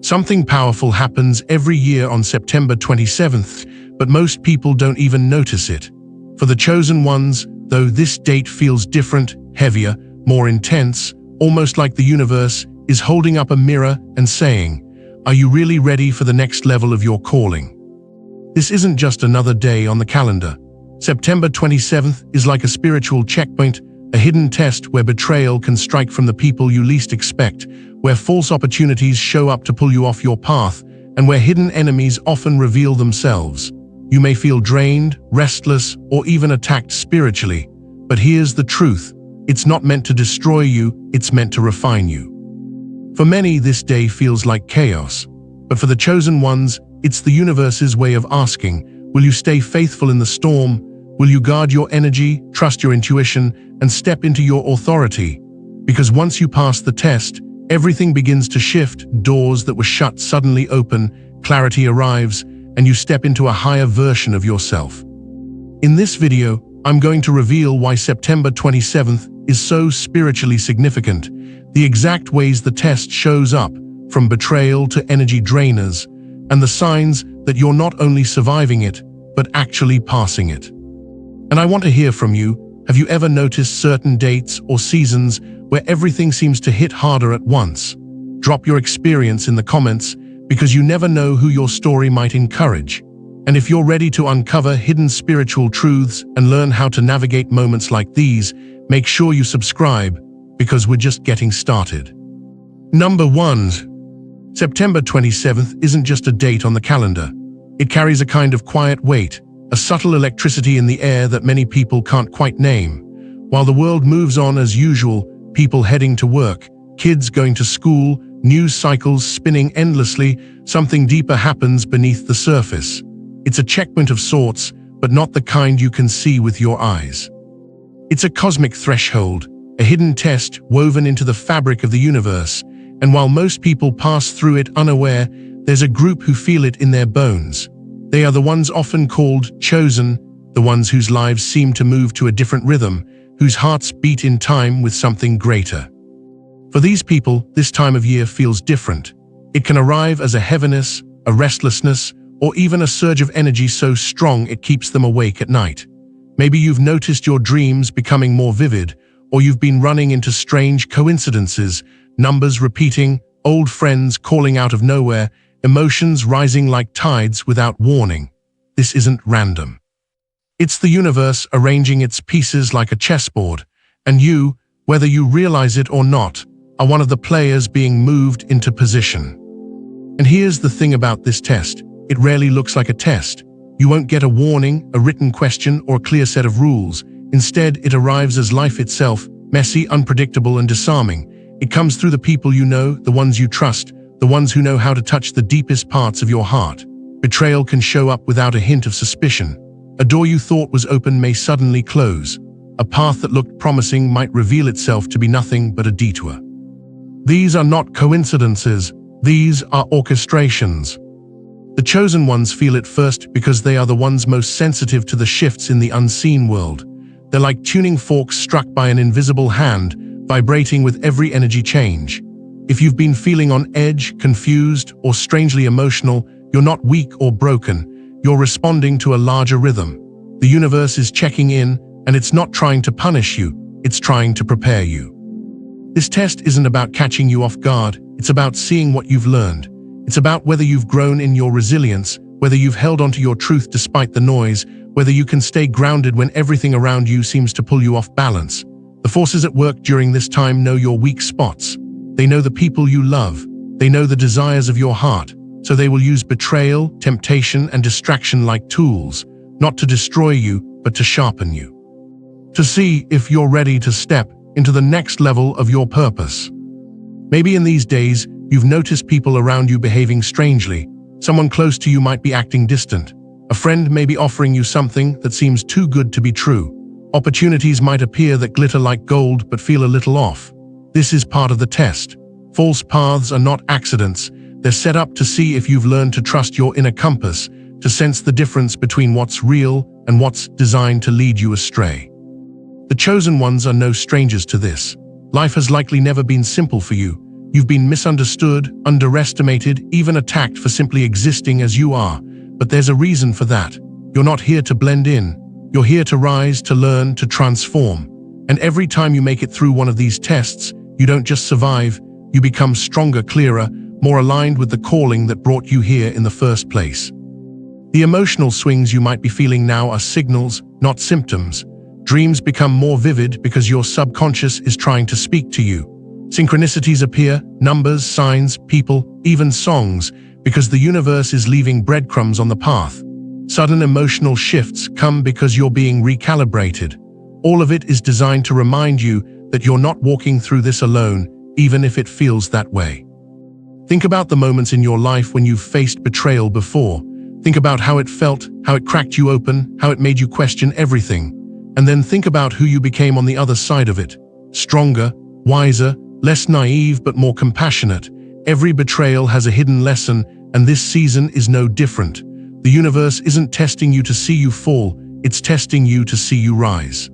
Something powerful happens every year on September 27th, but most people don't even notice it. For the chosen ones, though, this date feels different, heavier, more intense, almost like the universe is holding up a mirror and saying, "Are you really ready for the next level of your calling?" This isn't just another day on the calendar. September 27th is like a spiritual checkpoint, a hidden test where betrayal can strike from the people you least expect, where false opportunities show up to pull you off your path, and where hidden enemies often reveal themselves. You may feel drained, restless, or even attacked spiritually, but here's the truth. It's not meant to destroy you, it's meant to refine you. For many, this day feels like chaos, but for the chosen ones, it's the universe's way of asking, will you stay faithful in the storm? Will you guard your energy, trust your intuition, and step into your authority? Because once you pass the test, everything begins to shift, doors that were shut suddenly open, clarity arrives, and you step into a higher version of yourself. In this video, I'm going to reveal why September 27th is so spiritually significant, the exact ways the test shows up, from betrayal to energy drainers, and the signs that you're not only surviving it, but actually passing it. And I want to hear from you. Have you ever noticed certain dates or seasons where everything seems to hit harder at once? Drop your experience in the comments, because you never know who your story might encourage. And if you're ready to uncover hidden spiritual truths and learn how to navigate moments like these, make sure you subscribe, because we're just getting started. Number 1. September 27th isn't just a date on the calendar. It carries a kind of quiet weight, a subtle electricity in the air that many people can't quite name. While the world moves on as usual, people heading to work, kids going to school, news cycles spinning endlessly, something deeper happens beneath the surface. It's a checkpoint of sorts, but not the kind you can see with your eyes. It's a cosmic threshold, a hidden test woven into the fabric of the universe, and while most people pass through it unaware, there's a group who feel it in their bones. They are the ones often called chosen, the ones whose lives seem to move to a different rhythm, whose hearts beat in time with something greater. For these people, this time of year feels different. It can arrive as a heaviness, a restlessness, or even a surge of energy so strong it keeps them awake at night. Maybe you've noticed your dreams becoming more vivid, or you've been running into strange coincidences, numbers repeating, old friends calling out of nowhere, emotions rising like tides without warning. This isn't random. It's the universe arranging its pieces like a chessboard, and you, whether you realize it or not, are one of the players being moved into position. And here's the thing about this test. It rarely looks like a test. You won't get a warning, a written question, or a clear set of rules. Instead, it arrives as life itself, messy, unpredictable, and disarming. It comes through the people you know, the ones you trust, the ones who know how to touch the deepest parts of your heart. Betrayal can show up without a hint of suspicion. A door you thought was open may suddenly close. A path that looked promising might reveal itself to be nothing but a detour. These are not coincidences. These are orchestrations. The chosen ones feel it first because they are the ones most sensitive to the shifts in the unseen world. They're like tuning forks struck by an invisible hand, vibrating with every energy change. If you've been feeling on edge, confused, or strangely emotional, you're not weak or broken. You're responding to a larger rhythm. The universe is checking in, and it's not trying to punish you, it's trying to prepare you. This test isn't about catching you off guard, it's about seeing what you've learned. It's about whether you've grown in your resilience, whether you've held onto your truth despite the noise, whether you can stay grounded when everything around you seems to pull you off balance. The forces at work during this time know your weak spots. They know the people you love. They know the desires of your heart. So they will use betrayal, temptation, and distraction like tools, not to destroy you, but to sharpen you. To see if you're ready to step into the next level of your purpose. Maybe in these days, you've noticed people around you behaving strangely. Someone close to you might be acting distant. A friend may be offering you something that seems too good to be true. Opportunities might appear that glitter like gold but feel a little off. This is part of the test. False paths are not accidents. They're set up to see if you've learned to trust your inner compass, to sense the difference between what's real and what's designed to lead you astray. The chosen ones are no strangers to this. Life has likely never been simple for you. You've been misunderstood, underestimated, even attacked for simply existing as you are. But there's a reason for that. You're not here to blend in. You're here to rise, to learn, to transform. And every time you make it through one of these tests, you don't just survive, you become stronger, clearer, more aligned with the calling that brought you here in the first place. The emotional swings you might be feeling now are signals, not symptoms. Dreams become more vivid because your subconscious is trying to speak to you. Synchronicities appear, numbers, signs, people, even songs, because the universe is leaving breadcrumbs on the path. Sudden emotional shifts come because you're being recalibrated. All of it is designed to remind you that you're not walking through this alone, even if it feels that way. Think about the moments in your life when you've faced betrayal before. Think about how it felt, how it cracked you open, how it made you question everything. And then think about who you became on the other side of it. Stronger, wiser, less naive, but more compassionate. Every betrayal has a hidden lesson, and this season is no different. The universe isn't testing you to see you fall, it's testing you to see you rise.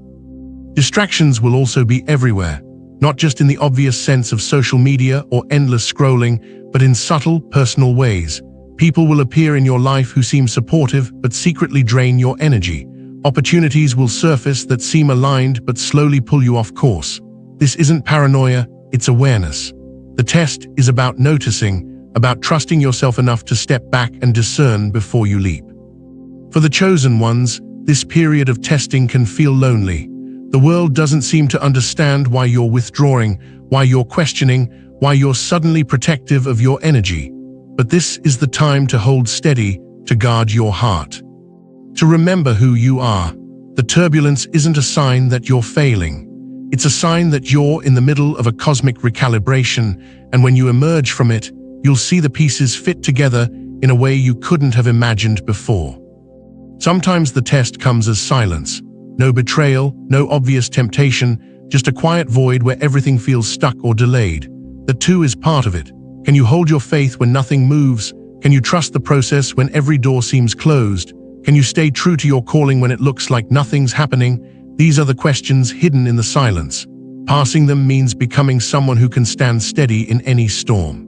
Distractions will also be everywhere, not just in the obvious sense of social media or endless scrolling, but in subtle, personal ways. People will appear in your life who seem supportive but secretly drain your energy. Opportunities will surface that seem aligned but slowly pull you off course. This isn't paranoia, it's awareness. The test is about noticing, about trusting yourself enough to step back and discern before you leap. For the chosen ones, this period of testing can feel lonely. The world doesn't seem to understand why you're withdrawing, why you're questioning, why you're suddenly protective of your energy. But this is the time to hold steady, to guard your heart. To remember who you are. The turbulence isn't a sign that you're failing. It's a sign that you're in the middle of a cosmic recalibration, and when you emerge from it, you'll see the pieces fit together in a way you couldn't have imagined before. Sometimes the test comes as silence. No betrayal, no obvious temptation, just a quiet void where everything feels stuck or delayed. The two is part of it. Can you hold your faith when nothing moves? Can you trust the process when every door seems closed? Can you stay true to your calling when it looks like nothing's happening? These are the questions hidden in the silence. Passing them means becoming someone who can stand steady in any storm.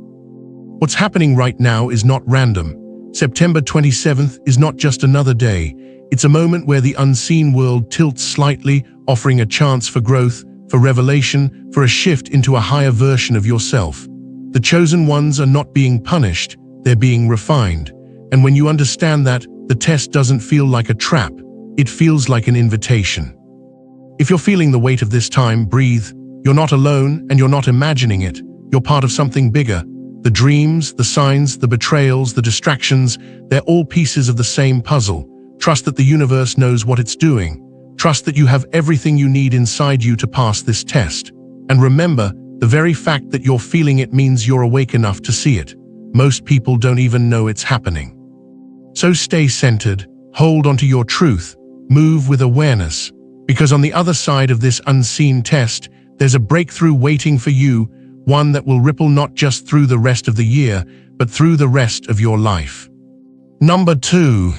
What's happening right now is not random. September 27th is not just another day. It's a moment where the unseen world tilts slightly, offering a chance for growth, for revelation, for a shift into a higher version of yourself. The chosen ones are not being punished, they're being refined. And when you understand that, the test doesn't feel like a trap, it feels like an invitation. If you're feeling the weight of this time, breathe. You're not alone, and you're not imagining it. You're part of something bigger. The dreams, the signs, the betrayals, the distractions, they're all pieces of the same puzzle. Trust that the universe knows what it's doing. Trust that you have everything you need inside you to pass this test. And remember, the very fact that you're feeling it means you're awake enough to see it. Most people don't even know it's happening. So stay centered, hold onto your truth, move with awareness, because on the other side of this unseen test, there's a breakthrough waiting for you, one that will ripple not just through the rest of the year, but through the rest of your life. Number 2.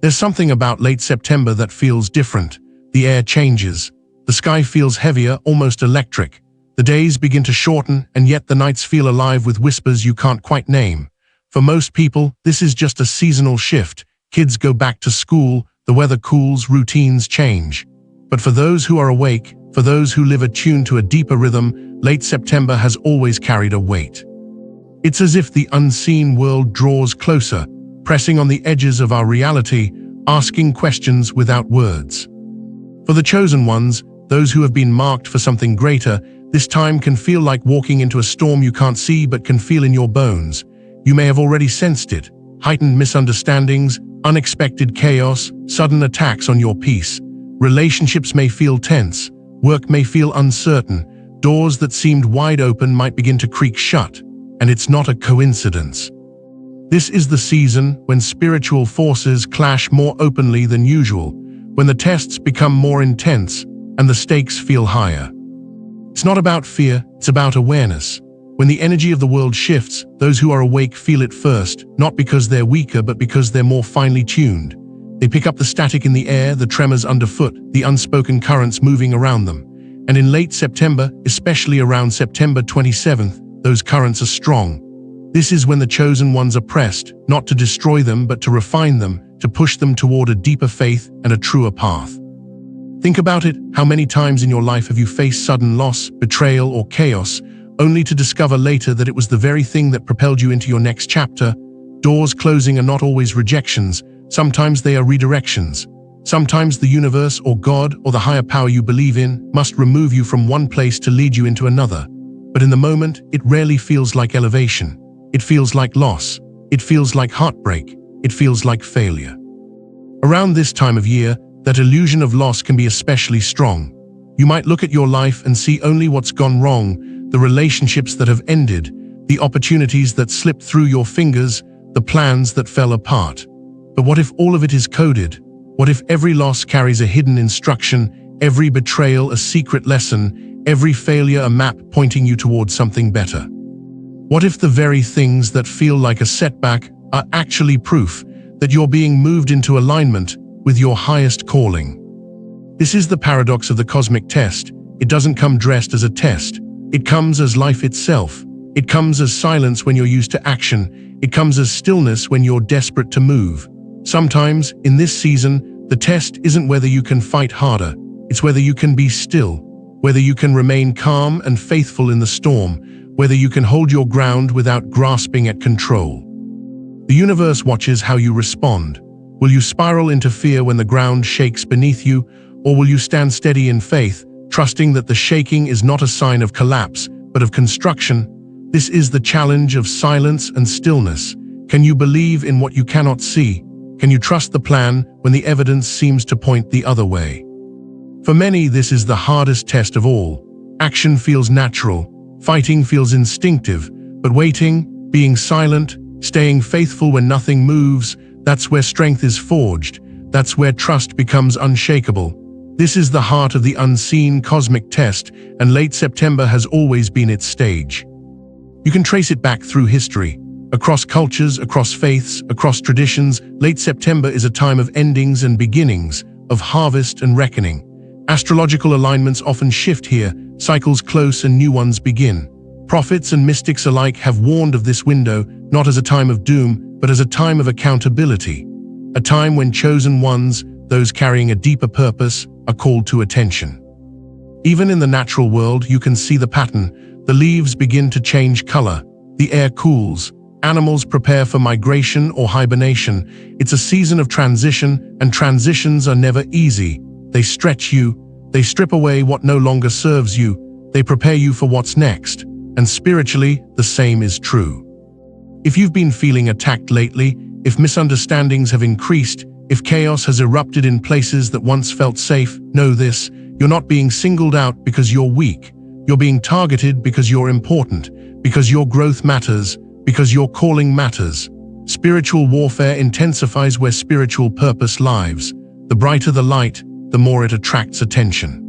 There's something about late September that feels different. The air changes. The sky feels heavier, almost electric. The days begin to shorten, and yet the nights feel alive with whispers you can't quite name. For most people, this is just a seasonal shift. Kids go back to school, the weather cools, routines change. But for those who are awake, for those who live attuned to a deeper rhythm, late September has always carried a weight. It's as if the unseen world draws closer, pressing on the edges of our reality, asking questions without words. For the chosen ones, those who have been marked for something greater, this time can feel like walking into a storm you can't see but can feel in your bones. You may have already sensed it. Heightened misunderstandings, unexpected chaos, sudden attacks on your peace. Relationships may feel tense. Work may feel uncertain. Doors that seemed wide open might begin to creak shut. And it's not a coincidence. This is the season when spiritual forces clash more openly than usual, when the tests become more intense and the stakes feel higher. It's not about fear, it's about awareness. When the energy of the world shifts, those who are awake feel it first, not because they're weaker, but because they're more finely tuned. They pick up the static in the air, the tremors underfoot, the unspoken currents moving around them. And in late September, especially around September 27th, those currents are strong. This is when the chosen ones are pressed, not to destroy them but to refine them, to push them toward a deeper faith and a truer path. Think about it, how many times in your life have you faced sudden loss, betrayal, or chaos, only to discover later that it was the very thing that propelled you into your next chapter? Doors closing are not always rejections, sometimes they are redirections. Sometimes the universe or God or the higher power you believe in must remove you from one place to lead you into another. But in the moment, it rarely feels like elevation. It feels like loss. It feels like heartbreak. It feels like failure. Around this time of year, that illusion of loss can be especially strong. You might look at your life and see only what's gone wrong, the relationships that have ended, the opportunities that slipped through your fingers, the plans that fell apart. But what if all of it is coded? What if every loss carries a hidden instruction, every betrayal a secret lesson, every failure a map pointing you towards something better? What if the very things that feel like a setback are actually proof that you're being moved into alignment with your highest calling? This is the paradox of the cosmic test. It doesn't come dressed as a test. It comes as life itself. It comes as silence when you're used to action. It comes as stillness when you're desperate to move. Sometimes, in this season, the test isn't whether you can fight harder. It's whether you can be still, whether you can remain calm and faithful in the storm, whether you can hold your ground without grasping at control. The universe watches how you respond. Will you spiral into fear when the ground shakes beneath you, or will you stand steady in faith, trusting that the shaking is not a sign of collapse, but of construction? This is the challenge of silence and stillness. Can you believe in what you cannot see? Can you trust the plan when the evidence seems to point the other way? For many, this is the hardest test of all. Action feels natural, fighting feels instinctive, but waiting, being silent, staying faithful when nothing moves, that's where strength is forged. That's where trust becomes unshakable. This is the heart of the unseen cosmic test, and late September has always been its stage. You can trace it back through history. Across cultures, across faiths, across traditions, late September is a time of endings and beginnings, of harvest and reckoning. Astrological alignments often shift here, cycles close and new ones begin. Prophets and mystics alike have warned of this window, not as a time of doom, but as a time of accountability. A time when chosen ones, those carrying a deeper purpose, are called to attention. Even in the natural world, you can see the pattern. The leaves begin to change color. The air cools. Animals prepare for migration or hibernation. It's a season of transition, and transitions are never easy. They stretch you. They strip away what no longer serves you. They prepare you for what's next. And spiritually, the same is true. If you've been feeling attacked lately, if misunderstandings have increased, if chaos has erupted in places that once felt safe, know this: you're not being singled out because you're weak. You're being targeted because you're important, because your growth matters, because your calling matters. Spiritual warfare intensifies where spiritual purpose lives. The brighter the light, the more it attracts attention.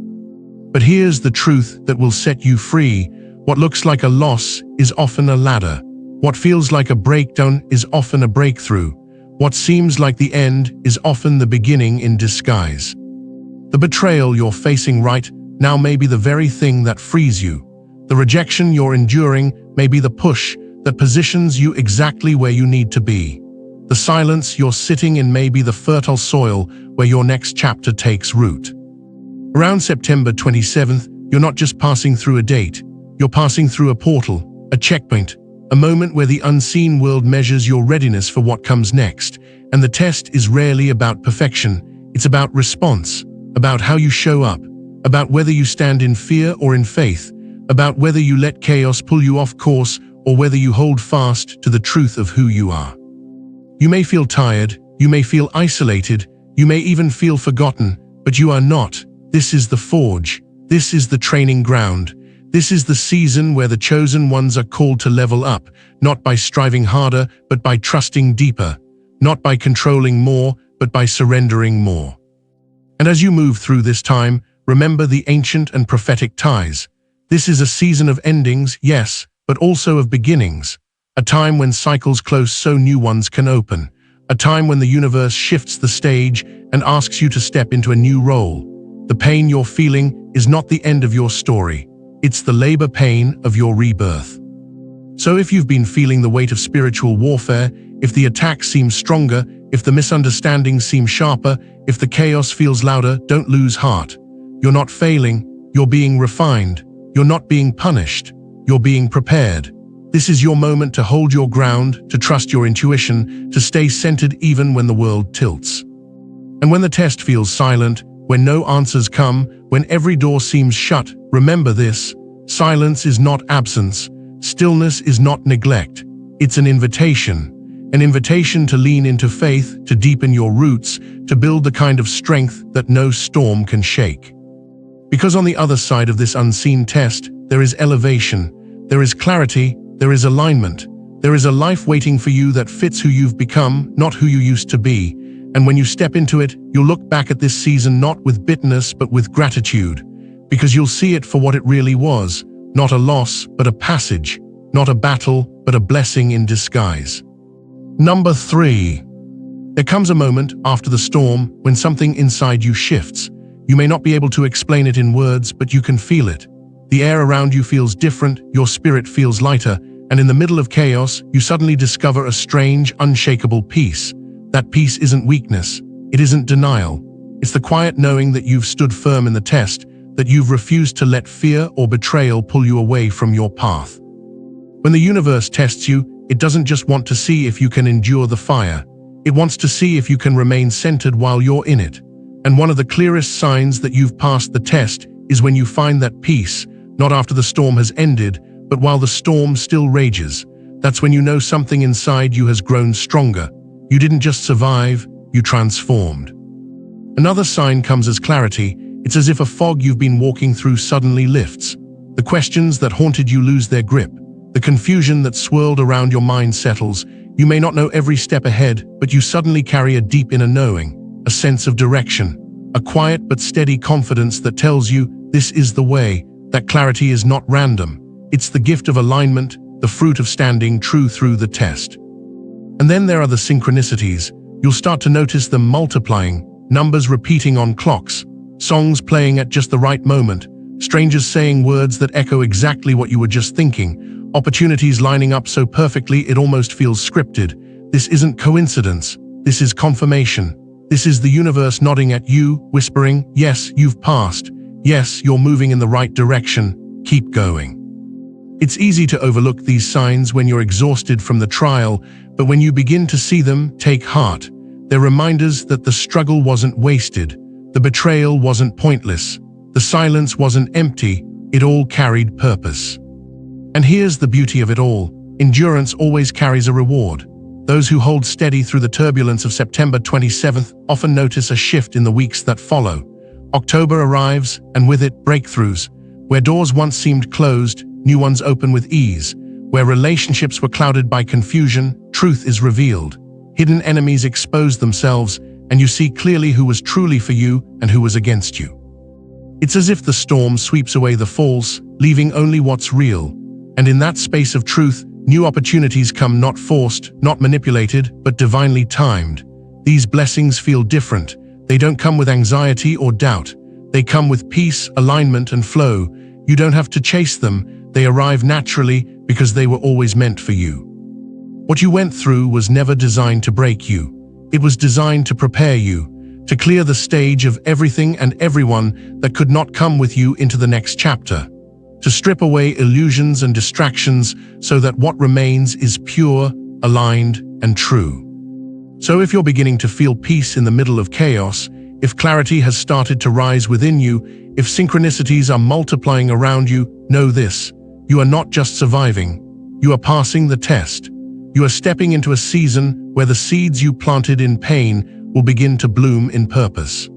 But here's the truth that will set you free. What looks like a loss is often a ladder. What feels like a breakdown is often a breakthrough. What seems like the end is often the beginning in disguise. The betrayal you're facing right now may be the very thing that frees you. The rejection you're enduring may be the push that positions you exactly where you need to be. The silence you're sitting in may be the fertile soil where your next chapter takes root. Around September 27th, you're not just passing through a date. You're passing through a portal, a checkpoint, a moment where the unseen world measures your readiness for what comes next. And the test is rarely about perfection. It's about response, about how you show up, about whether you stand in fear or in faith, about whether you let chaos pull you off course or whether you hold fast to the truth of who you are. You may feel tired, you may feel isolated, you may even feel forgotten, but you are not. This is the forge. This is the training ground. This is the season where the chosen ones are called to level up, not by striving harder, but by trusting deeper, not by controlling more, but by surrendering more. And as you move through this time, remember the ancient and prophetic ties. This is a season of endings, yes, but also of beginnings. A time when cycles close so new ones can open. A time when the universe shifts the stage and asks you to step into a new role. The pain you're feeling is not the end of your story. It's the labor pain of your rebirth. So if you've been feeling the weight of spiritual warfare, if the attack seems stronger, if the misunderstandings seem sharper, if the chaos feels louder, don't lose heart. You're not failing, you're being refined. You're not being punished, you're being prepared. This is your moment to hold your ground, to trust your intuition, to stay centered even when the world tilts. And when the test feels silent, when no answers come, when every door seems shut, remember this: silence is not absence, stillness is not neglect. It's an invitation to lean into faith, to deepen your roots, to build the kind of strength that no storm can shake. Because on the other side of this unseen test, there is elevation, there is clarity, there is alignment. There is a life waiting for you that fits who you've become, not who you used to be. And when you step into it, you'll look back at this season not with bitterness but with gratitude, because you'll see it for what it really was, not a loss but a passage, not a battle but a blessing in disguise. Number 3. There comes a moment after the storm when something inside you shifts. You may not be able to explain it in words, but you can feel it. The air around you feels different, your spirit feels lighter, and in the middle of chaos, you suddenly discover a strange, unshakable peace. That peace isn't weakness, it isn't denial. It's the quiet knowing that you've stood firm in the test, that you've refused to let fear or betrayal pull you away from your path. When the universe tests you, it doesn't just want to see if you can endure the fire. It wants to see if you can remain centered while you're in it. And one of the clearest signs that you've passed the test is when you find that peace, not after the storm has ended, but while the storm still rages. That's when you know something inside you has grown stronger. You didn't just survive, you transformed. Another sign comes as clarity. It's as if a fog you've been walking through suddenly lifts. The questions that haunted you lose their grip. The confusion that swirled around your mind settles. You may not know every step ahead, but you suddenly carry a deep inner knowing, a sense of direction, a quiet but steady confidence that tells you this is the way. That clarity is not random. It's the gift of alignment, the fruit of standing true through the test. And then there are the synchronicities. You'll start to notice them multiplying, numbers repeating on clocks, songs playing at just the right moment, strangers saying words that echo exactly what you were just thinking, opportunities lining up so perfectly it almost feels scripted. This isn't coincidence. This is confirmation. This is the universe nodding at you, whispering, yes, you've passed. Yes, you're moving in the right direction. Keep going. It's easy to overlook these signs when you're exhausted from the trial, but when you begin to see them, take heart. They're reminders that the struggle wasn't wasted. The betrayal wasn't pointless. The silence wasn't empty. It all carried purpose. And here's the beauty of it all. Endurance always carries a reward. Those who hold steady through the turbulence of September 27th often notice a shift in the weeks that follow. October arrives, and with it, breakthroughs. Where doors once seemed closed, new ones open with ease. Where relationships were clouded by confusion, truth is revealed. Hidden enemies expose themselves, and you see clearly who was truly for you and who was against you. It's as if the storm sweeps away the false, leaving only what's real. And in that space of truth, new opportunities come not forced, not manipulated, but divinely timed. These blessings feel different. They don't come with anxiety or doubt. They come with peace, alignment, and flow. You don't have to chase them. They arrive naturally because they were always meant for you. What you went through was never designed to break you. It was designed to prepare you, to clear the stage of everything and everyone that could not come with you into the next chapter, to strip away illusions and distractions so that what remains is pure, aligned, and true. So if you're beginning to feel peace in the middle of chaos, if clarity has started to rise within you, if synchronicities are multiplying around you, know this: you are not just surviving, you are passing the test. You are stepping into a season where the seeds you planted in pain will begin to bloom in purpose.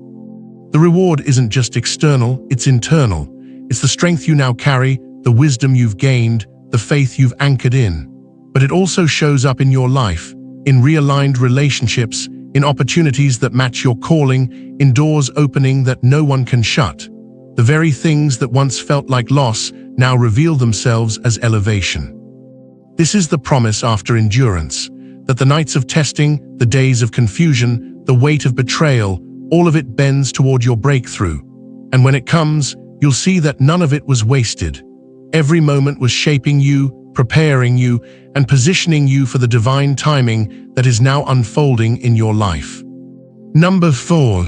The reward isn't just external, it's internal. It's the strength you now carry, the wisdom you've gained, the faith you've anchored in. But it also shows up in your life, in realigned relationships, in opportunities that match your calling, in doors opening that no one can shut. The very things that once felt like loss now reveal themselves as elevation. This is the promise after endurance, that the nights of testing, the days of confusion, the weight of betrayal, all of it bends toward your breakthrough. And when it comes, you'll see that none of it was wasted. Every moment was shaping you, preparing you, and positioning you for the divine timing that is now unfolding in your life. Number 4.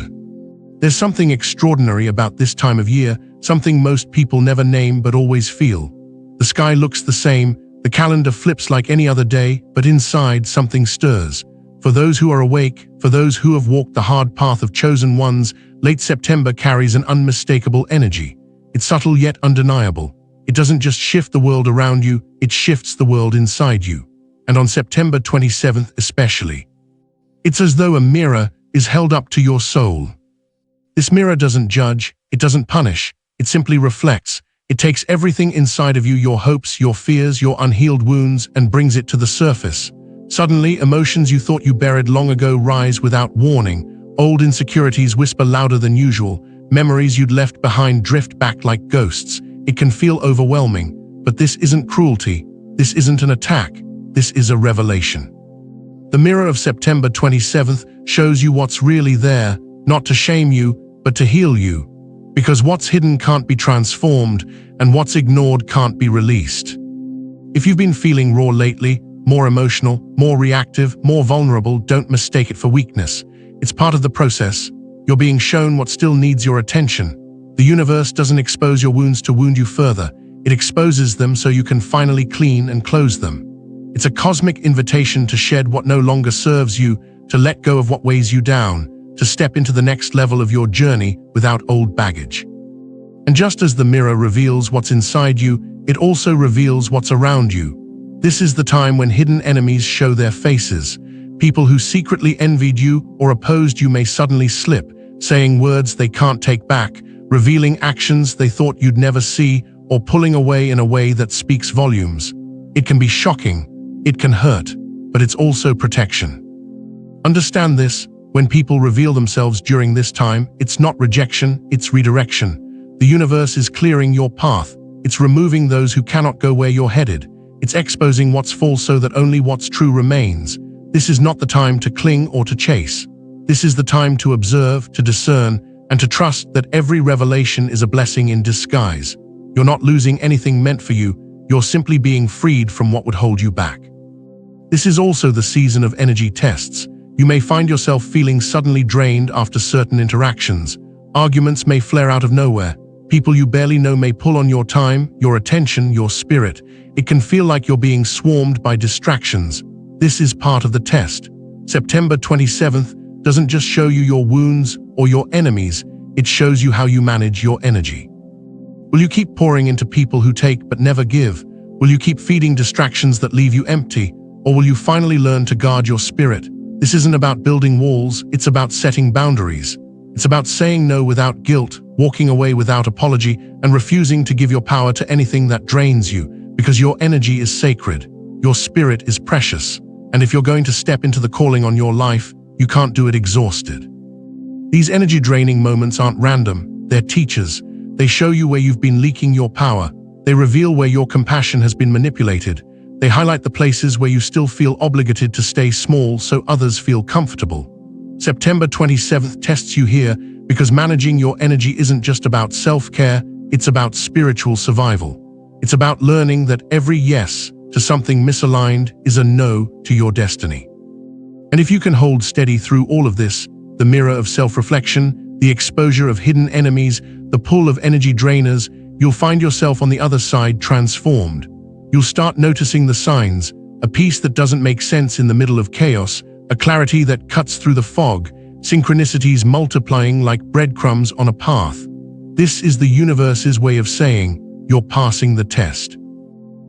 There's something extraordinary about this time of year, something most people never name but always feel. The sky looks the same, the calendar flips like any other day, but inside something stirs. For those who are awake, for those who have walked the hard path of chosen ones, late September carries an unmistakable energy. It's subtle yet undeniable. It doesn't just shift the world around you, it shifts the world inside you. And on September 27th especially. It's as though a mirror is held up to your soul. This mirror doesn't judge, it doesn't punish, it simply reflects. It takes everything inside of you, your hopes, your fears, your unhealed wounds, and brings it to the surface. Suddenly, emotions you thought you buried long ago rise without warning. Old insecurities whisper louder than usual. Memories you'd left behind drift back like ghosts. It can feel overwhelming, but this isn't cruelty. This isn't an attack. This is a revelation. The mirror of September 27th shows you what's really there, not to shame you, but to heal you. Because what's hidden can't be transformed, and what's ignored can't be released. If you've been feeling raw lately, more emotional, more reactive, more vulnerable, don't mistake it for weakness. It's part of the process. You're being shown what still needs your attention. The universe doesn't expose your wounds to wound you further. It exposes them so you can finally clean and close them. It's a cosmic invitation to shed what no longer serves you, to let go of what weighs you down, to step into the next level of your journey without old baggage. And just as the mirror reveals what's inside you, it also reveals what's around you. This is the time when hidden enemies show their faces. People who secretly envied you or opposed you may suddenly slip, saying words they can't take back, revealing actions they thought you'd never see, or pulling away in a way that speaks volumes. It can be shocking, it can hurt, but it's also protection. Understand this. When people reveal themselves during this time, it's not rejection, it's redirection. The universe is clearing your path. It's removing those who cannot go where you're headed. It's exposing what's false so that only what's true remains. This is not the time to cling or to chase. This is the time to observe, to discern, and to trust that every revelation is a blessing in disguise. You're not losing anything meant for you. You're simply being freed from what would hold you back. This is also the season of energy tests. You may find yourself feeling suddenly drained after certain interactions. Arguments may flare out of nowhere. People you barely know may pull on your time, your attention, your spirit. It can feel like you're being swarmed by distractions. This is part of the test. September 27th doesn't just show you your wounds or your enemies, it shows you how you manage your energy. Will you keep pouring into people who take but never give? Will you keep feeding distractions that leave you empty? Or will you finally learn to guard your spirit? This isn't about building walls, it's about setting boundaries. It's about saying no without guilt, walking away without apology, and refusing to give your power to anything that drains you, because your energy is sacred, your spirit is precious, and if you're going to step into the calling on your life, you can't do it exhausted. These energy-draining moments aren't random, they're teachers. They show you where you've been leaking your power. They reveal where your compassion has been manipulated. They highlight the places where you still feel obligated to stay small so others feel comfortable. September 27th tests you here because managing your energy isn't just about self-care, it's about spiritual survival. It's about learning that every yes to something misaligned is a no to your destiny. And if you can hold steady through all of this, the mirror of self-reflection, the exposure of hidden enemies, the pull of energy drainers, you'll find yourself on the other side transformed. You'll start noticing the signs, a peace that doesn't make sense in the middle of chaos, a clarity that cuts through the fog, synchronicities multiplying like breadcrumbs on a path. This is the universe's way of saying, you're passing the test.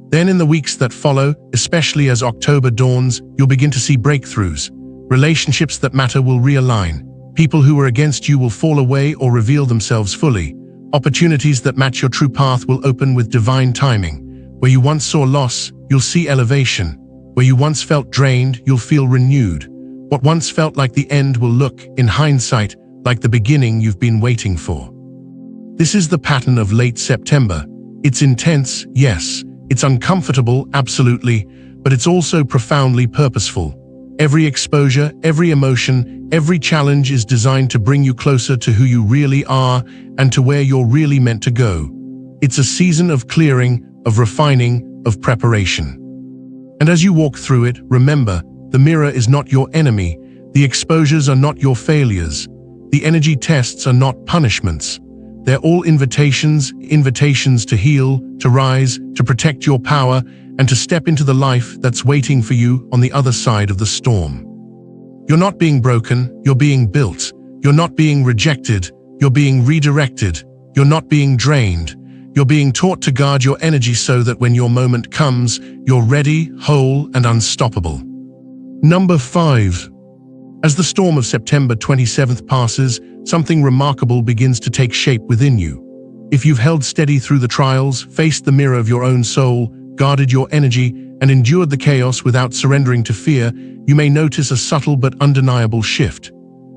Then in the weeks that follow, especially as October dawns, you'll begin to see breakthroughs. Relationships that matter will realign. People who were against you will fall away or reveal themselves fully. Opportunities that match your true path will open with divine timing. Where you once saw loss, you'll see elevation. Where you once felt drained, you'll feel renewed. What once felt like the end will look, in hindsight, like the beginning you've been waiting for. This is the pattern of late September. It's intense, yes. It's uncomfortable, absolutely. But it's also profoundly purposeful. Every exposure, every emotion, every challenge is designed to bring you closer to who you really are and to where you're really meant to go. It's a season of clearing, of refining, of preparation. And as you walk through it, remember, the mirror is not your enemy, the exposures are not your failures, the energy tests are not punishments. They're all invitations to heal, to rise, to protect your power, and to step into the life that's waiting for you on the other side of the storm. You're not being broken, you're being built. You're not being rejected, you're being redirected. You're not being drained. You're being taught to guard your energy so that when your moment comes, you're ready, whole, and unstoppable. Number 5. As the storm of September 27th passes, something remarkable begins to take shape within you. If you've held steady through the trials, faced the mirror of your own soul, guarded your energy, and endured the chaos without surrendering to fear, you may notice a subtle but undeniable shift.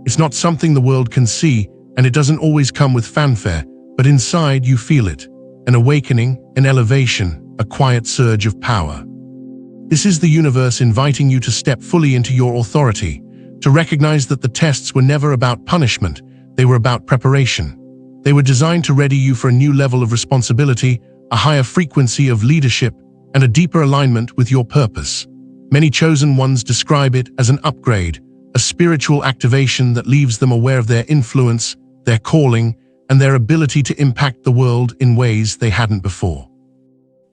It's not something the world can see, and it doesn't always come with fanfare, but inside you feel it. An awakening, an elevation, a quiet surge of power. This is the universe inviting you to step fully into your authority, to recognize that the tests were never about punishment, they were about preparation. They were designed to ready you for a new level of responsibility, a higher frequency of leadership, and a deeper alignment with your purpose. Many chosen ones describe it as an upgrade, a spiritual activation that leaves them aware of their influence, their calling, and their ability to impact the world in ways they hadn't before.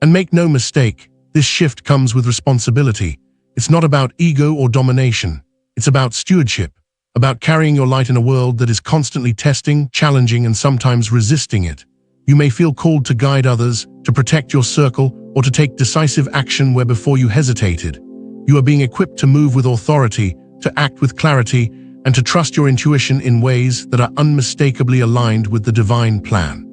And make no mistake, this shift comes with responsibility. It's not about ego or domination. It's about stewardship, about carrying your light in a world that is constantly testing, challenging, and sometimes resisting it. You may feel called to guide others, to protect your circle, or to take decisive action where before you hesitated. You are being equipped to move with authority, to act with clarity, and to trust your intuition in ways that are unmistakably aligned with the divine plan.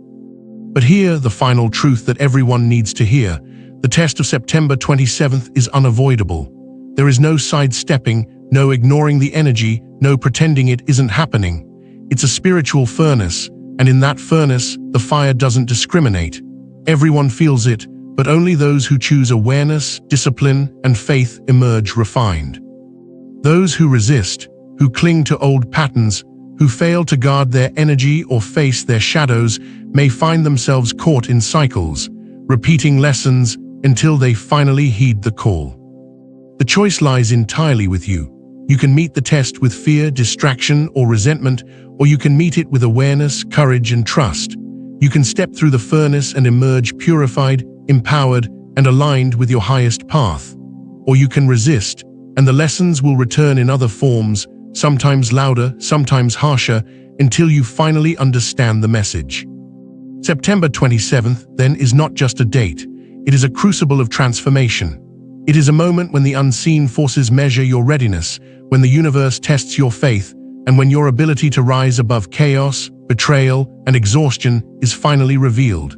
But hear the final truth that everyone needs to hear. The test of September 27th is unavoidable. There is no sidestepping, no ignoring the energy, no pretending it isn't happening. It's a spiritual furnace, and in that furnace, the fire doesn't discriminate. Everyone feels it, but only those who choose awareness, discipline, and faith emerge refined. Those who resist, who cling to old patterns, who fail to guard their energy or face their shadows, may find themselves caught in cycles, repeating lessons until they finally heed the call. The choice lies entirely with you. You can meet the test with fear, distraction, or resentment, or you can meet it with awareness, courage, and trust. You can step through the furnace and emerge purified, empowered, and aligned with your highest path. Or you can resist, and the lessons will return in other forms, sometimes louder, sometimes harsher, until you finally understand the message. September 27th, then, is not just a date. It is a crucible of transformation. It is a moment when the unseen forces measure your readiness, when the universe tests your faith, and when your ability to rise above chaos, betrayal, and exhaustion is finally revealed.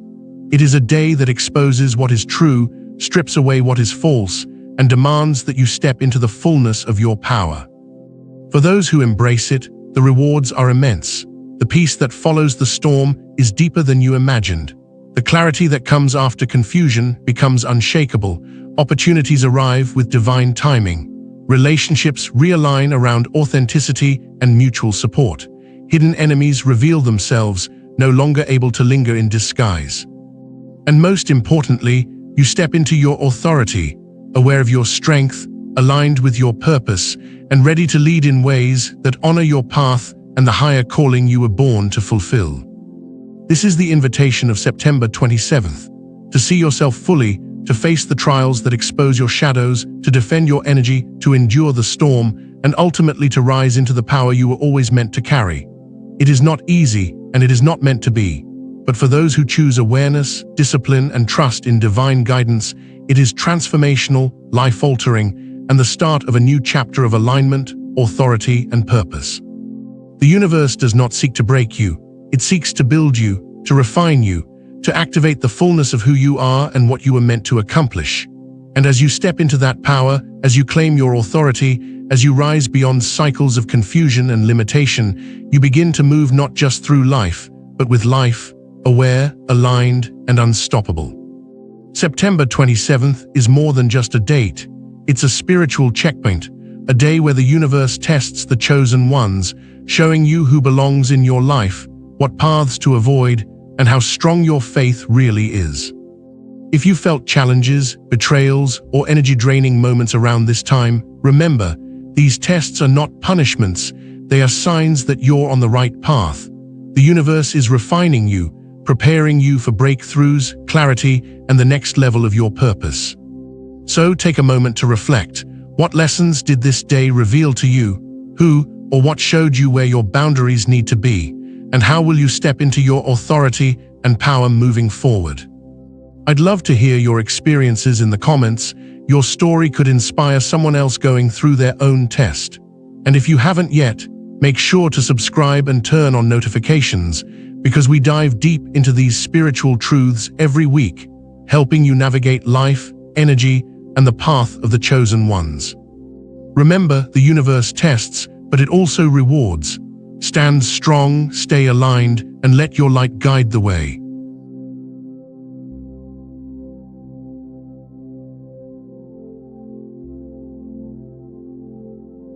It is a day that exposes what is true, strips away what is false, and demands that you step into the fullness of your power. For those who embrace it, the rewards are immense. The peace that follows the storm is deeper than you imagined. The clarity that comes after confusion becomes unshakable. Opportunities arrive with divine timing. Relationships realign around authenticity and mutual support. Hidden enemies reveal themselves, no longer able to linger in disguise. And most importantly, you step into your authority, aware of your strength, aligned with your purpose, and ready to lead in ways that honor your path and the higher calling you were born to fulfill. This is the invitation of September 27th, to see yourself fully, to face the trials that expose your shadows, to defend your energy, to endure the storm, and ultimately to rise into the power you were always meant to carry. It is not easy, and it is not meant to be. But for those who choose awareness, discipline, and trust in divine guidance, it is transformational, life-altering, and the start of a new chapter of alignment, authority, and purpose. The universe does not seek to break you. It seeks to build you, to refine you, to activate the fullness of who you are and what you were meant to accomplish. And as you step into that power, as you claim your authority, as you rise beyond cycles of confusion and limitation, you begin to move not just through life, but with life, aware, aligned, and unstoppable. September 27th is more than just a date. It's a spiritual checkpoint, a day where the universe tests the chosen ones, showing you who belongs in your life, what paths to avoid, and how strong your faith really is. If you felt challenges, betrayals, or energy-draining moments around this time, remember, these tests are not punishments, they are signs that you're on the right path. The universe is refining you, preparing you for breakthroughs, clarity, and the next level of your purpose. So take a moment to reflect. What lessons did this day reveal to you? Who or what showed you where your boundaries need to be? And how will you step into your authority and power moving forward? I'd love to hear your experiences in the comments. Your story could inspire someone else going through their own test. And if you haven't yet, make sure to subscribe and turn on notifications, because we dive deep into these spiritual truths every week, helping you navigate life, energy, and the path of the chosen ones. Remember, the universe tests, but it also rewards. Stand strong, stay aligned, and let your light guide the way.